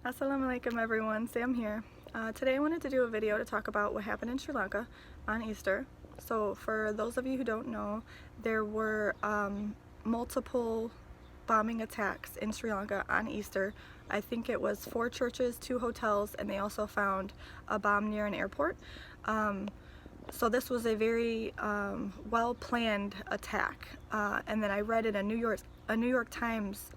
Assalamu alaikum everyone, Sam here. Today I wanted to do a video to talk about what happened in Sri Lanka on Easter. So for those of you who don't know, there were multiple bombing attacks in Sri Lanka on Easter. I think it was 4 churches, 2 hotels, and they also found a bomb near an airport. So this was a very well-planned attack. And then I read in a New York Times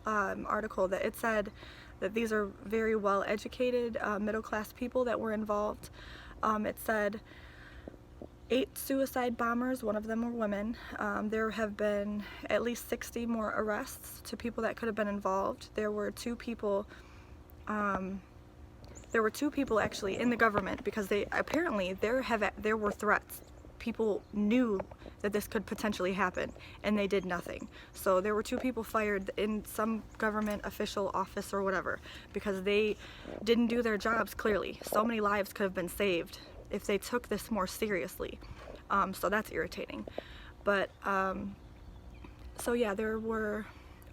article that it said that these are very well-educated middle-class people that were involved. It said 8 suicide bombers, one of them were women. There have been at least 60 more arrests to people that could have been involved. There were 2 people actually in the government, because they apparently there were threats. People knew that this could potentially happen and they did nothing. So there were 2 people fired in some government official office or whatever because they didn't do their jobs clearly. So many lives could have been saved if they took this more seriously. So that's irritating. But so yeah, there were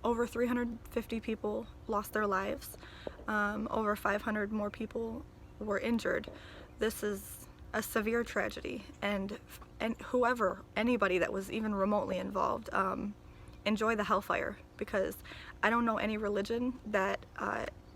over 350 people lost their lives. Over 500 more people were injured. This is a severe tragedy, and anybody that was even remotely involved, enjoy the hellfire, because I don't know any religion that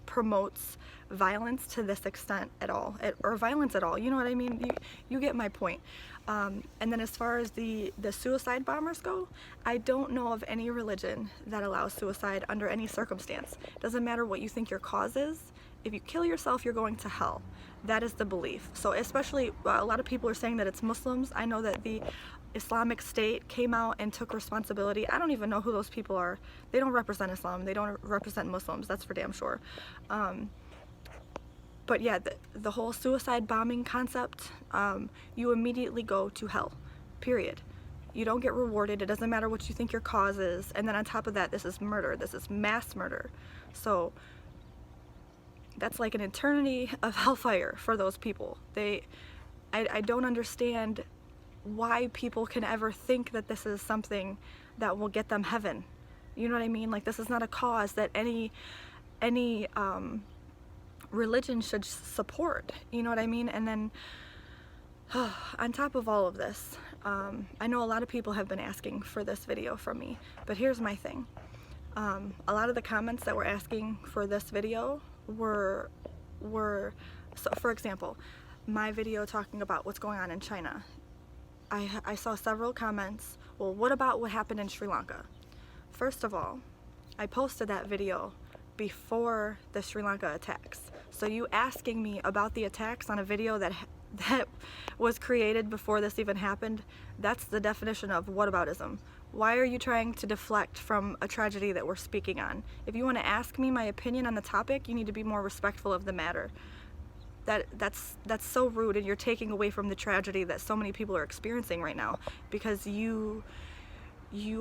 promotes violence to this extent at all, or violence at all. You know what I mean? You get my point. And then as far as the suicide bombers go, I don't know of any religion that allows suicide under any circumstance. It doesn't matter what you think your cause is. If you kill yourself, you're going to hell. That is the belief. So especially, a lot of people are saying that it's Muslims. I know that the Islamic State came out and took responsibility. I don't even know who those people are. They don't represent Islam. They don't represent Muslims. That's for damn sure. But yeah, the whole suicide bombing concept, you immediately go to hell, period. You don't get rewarded. It doesn't matter what you think your cause is. And then on top of that, this is murder. This is mass murder. So that's like an eternity of hellfire for those people. I don't understand why people can ever think that this is something that will get them heaven. You know what I mean? Like, this is not a cause that any religion should support. You know what I mean? And then on top of all of this, I know a lot of people have been asking for this video from me, but here's my thing. A lot of the comments that were asking for this video were so, for example, my video talking about what's going on in China. I saw several comments, well, what about what happened in Sri Lanka? First of all, I posted that video before the Sri Lanka attacks. So you asking me about the attacks on a video that was created before this even happened, that's the definition of whataboutism. Why are you trying to deflect from a tragedy that we're speaking on? If you want to ask me my opinion on the topic, you need to be more respectful of the matter. That's so rude, and you're taking away from the tragedy that so many people are experiencing right now, because you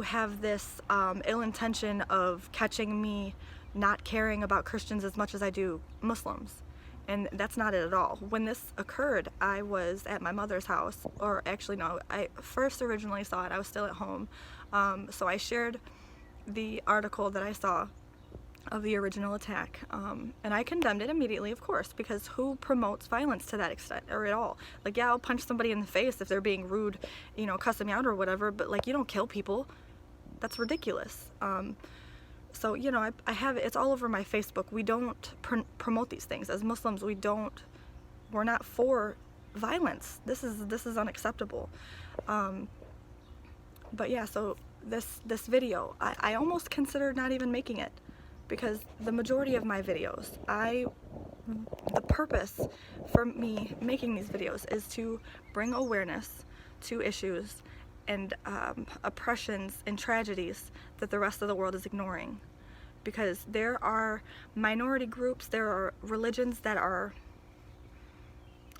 have this ill intention of catching me not caring about Christians as much as I do Muslims. And that's not it at all. When this occurred, I was at my mother's house, or actually no, I first originally saw it, I was still at home. So I shared the article that I saw of the original attack, and I condemned it immediately, of course, because who promotes violence to that extent or at all? Like, yeah, I'll punch somebody in the face if they're being rude, you know, cuss them out or whatever, but like, you don't kill people. That's ridiculous. So, you know, I have, it's all over my Facebook. We don't promote these things. As Muslims, we're not for violence. This is unacceptable. But yeah, so this video, I almost considered not even making it, because the majority of my videos, the purpose for me making these videos is to bring awareness to issues and oppressions and tragedies that the rest of the world is ignoring. Because there are minority groups, there are religions that are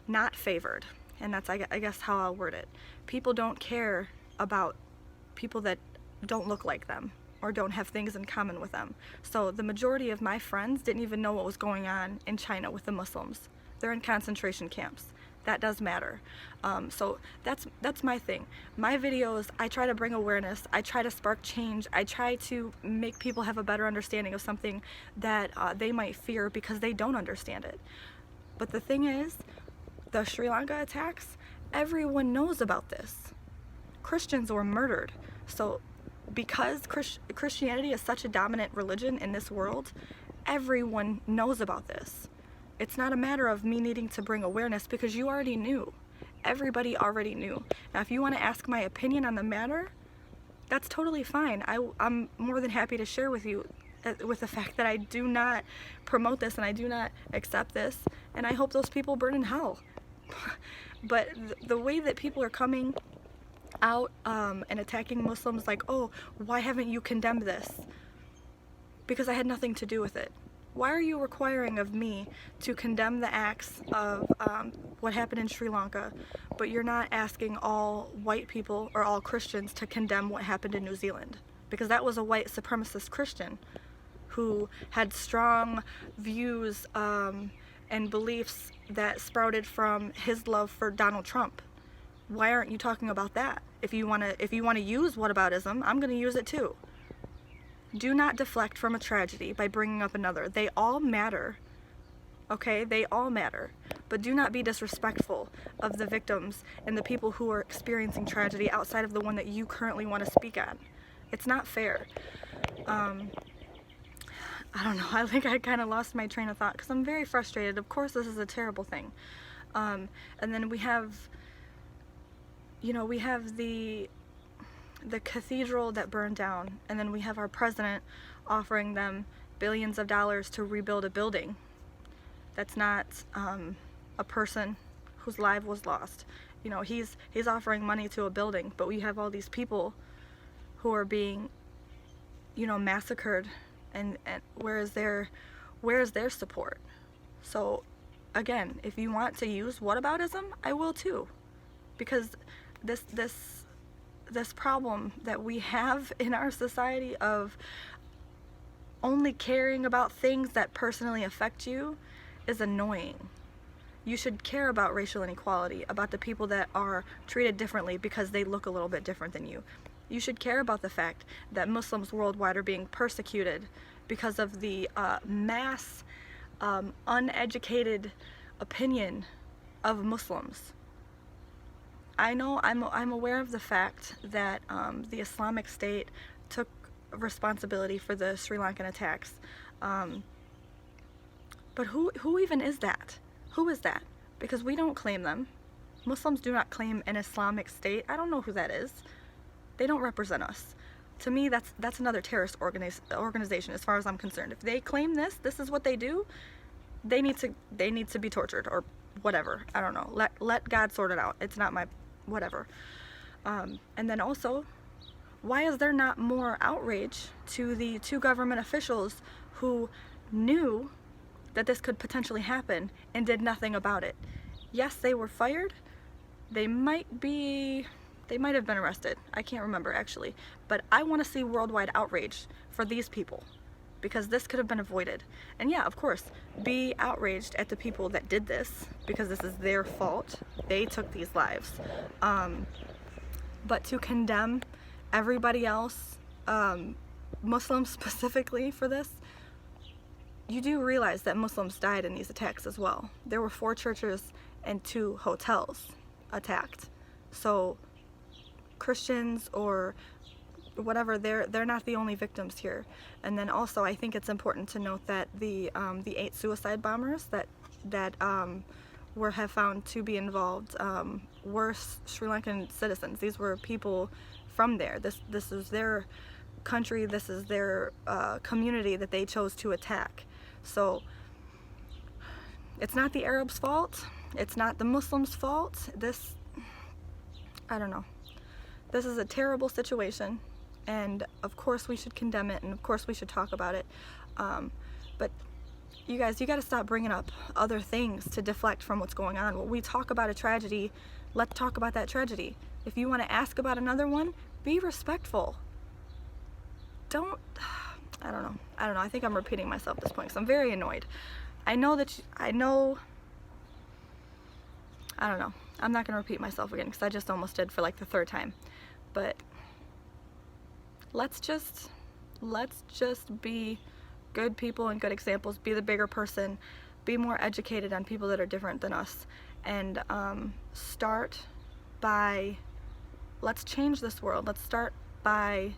not favored, and that's, I guess, how I'll word it. People don't care about people that don't look like them or don't have things in common with them. So the majority of my friends didn't even know what was going on in China with the Muslims. They're in concentration camps. That does matter. So that's my thing. My videos, I try to bring awareness, I try to spark change, I try to make people have a better understanding of something that they might fear because they don't understand it. But the thing is, the Sri Lanka attacks, everyone knows about this. Christians were murdered. So because Christianity is such a dominant religion in this world, everyone knows about this. It's not a matter of me needing to bring awareness, because you already knew. Everybody already knew. Now, if you want to ask my opinion on the matter, that's totally fine. I'm more than happy to share with you with the fact that I do not promote this and I do not accept this, and I hope those people burn in hell. But the way that people are coming out and attacking Muslims, like, oh, why haven't you condemned this? Because I had nothing to do with it. Why are you requiring of me to condemn the acts of what happened in Sri Lanka, but you're not asking all white people or all Christians to condemn what happened in New Zealand? Because that was a white supremacist Christian who had strong views and beliefs that sprouted from his love for Donald Trump. Why aren't you talking about that? If you want to use whataboutism, I'm going to use it too. Do not deflect from a tragedy by bringing up another. They all matter. Okay? They all matter. But do not be disrespectful of the victims and the people who are experiencing tragedy outside of the one that you currently want to speak on. It's not fair. I don't know. I think I kind of lost my train of thought because I'm very frustrated. Of course, this is a terrible thing. And then we have, we have the cathedral that burned down, and then we have our president offering them billions of dollars to rebuild a building. That's not a person whose life was lost. He's offering money to a building, but we have all these people who are being, massacred, and where is their support? So again, if you want to use whataboutism, I will too, because this problem that we have in our society of only caring about things that personally affect you is annoying. You should care about racial inequality, about the people that are treated differently because they look a little bit different than you. You should care about the fact that Muslims worldwide are being persecuted because of the mass uneducated opinion of Muslims. I know I'm aware of the fact that the Islamic State took responsibility for the Sri Lankan attacks, but who even is that? Who is that? Because we don't claim them. Muslims do not claim an Islamic State. I don't know who that is. They don't represent us. To me, that's another terrorist organization as far as I'm concerned. If they claim this is what they do, they need to be tortured or whatever. I don't know. Let God sort it out. It's not my whatever. And then also, why is there not more outrage to the two government officials who knew that this could potentially happen and did nothing about it? Yes, they were fired. They might have been arrested. I can't remember actually. But I want to see worldwide outrage for these people, because this could have been avoided. And yeah, of course, be outraged at the people that did this, because this is their fault. They took these lives. But to condemn everybody else, Muslims specifically, for this, you do realize that Muslims died in these attacks as well. There were 4 churches and 2 hotels attacked. So Christians or whatever, they're not the only victims here. And then also, I think it's important to note that the 8 suicide bombers that have found to be involved were Sri Lankan citizens. These were people from there. This is their country. This is their community that they chose to attack. So it's not the Arabs' fault. It's not the Muslims' fault. I don't know. This is a terrible situation, and of course we should condemn it, and of course we should talk about it. But you guys, you got to stop bringing up other things to deflect from what's going on. When we talk about a tragedy, let's talk about that tragedy. If you want to ask about another one, be respectful. I don't know. I think I'm repeating myself at this point because I'm very annoyed. I know I don't know. I'm not gonna repeat myself again because I just almost did for like the third time. But let's just be good people and good examples. Be the bigger person. Be more educated on people that are different than us. And start by, let's change this world. Let's start by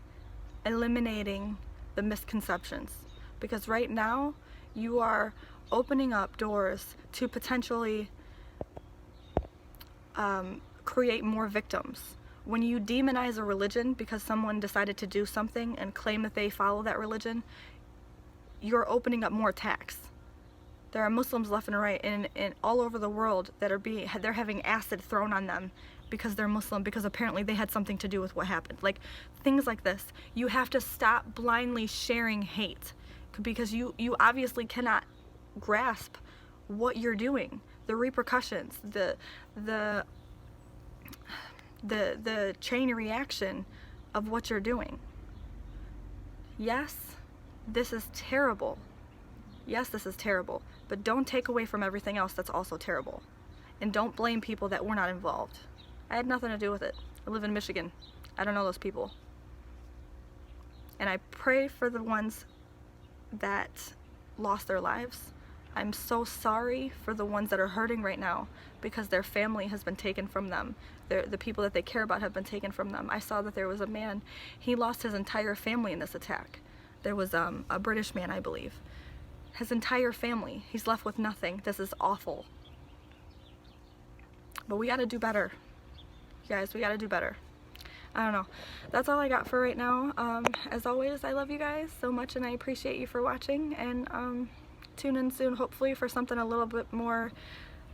eliminating the misconceptions. Because right now, you are opening up doors to potentially create more victims. When you demonize a religion because someone decided to do something and claim that they follow that religion, you're opening up more attacks. There are Muslims left and right and all over the world that they're having acid thrown on them because they're Muslim, because apparently they had something to do with what happened. Like, things like this. You have to stop blindly sharing hate, because you obviously cannot grasp what you're doing, the repercussions, the chain reaction of what you're doing. Yes, this is terrible. Yes, this is terrible, but don't take away from everything else that's also terrible. And don't blame people that were not involved. I had nothing to do with it. I live in Michigan. I don't know those people. And I pray for the ones that lost their lives. I'm so sorry for the ones that are hurting right now because their family has been taken from them. The people that they care about have been taken from them. I saw that there was a man, he lost his entire family in this attack. There was a British man, I believe. His entire family. He's left with nothing. This is awful. But we gotta do better. Guys, we gotta do better. I don't know. That's all I got for right now. As always, I love you guys so much and I appreciate you for watching, and tune in soon, hopefully, for something a little bit more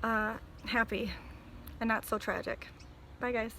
happy and not so tragic. Bye, guys.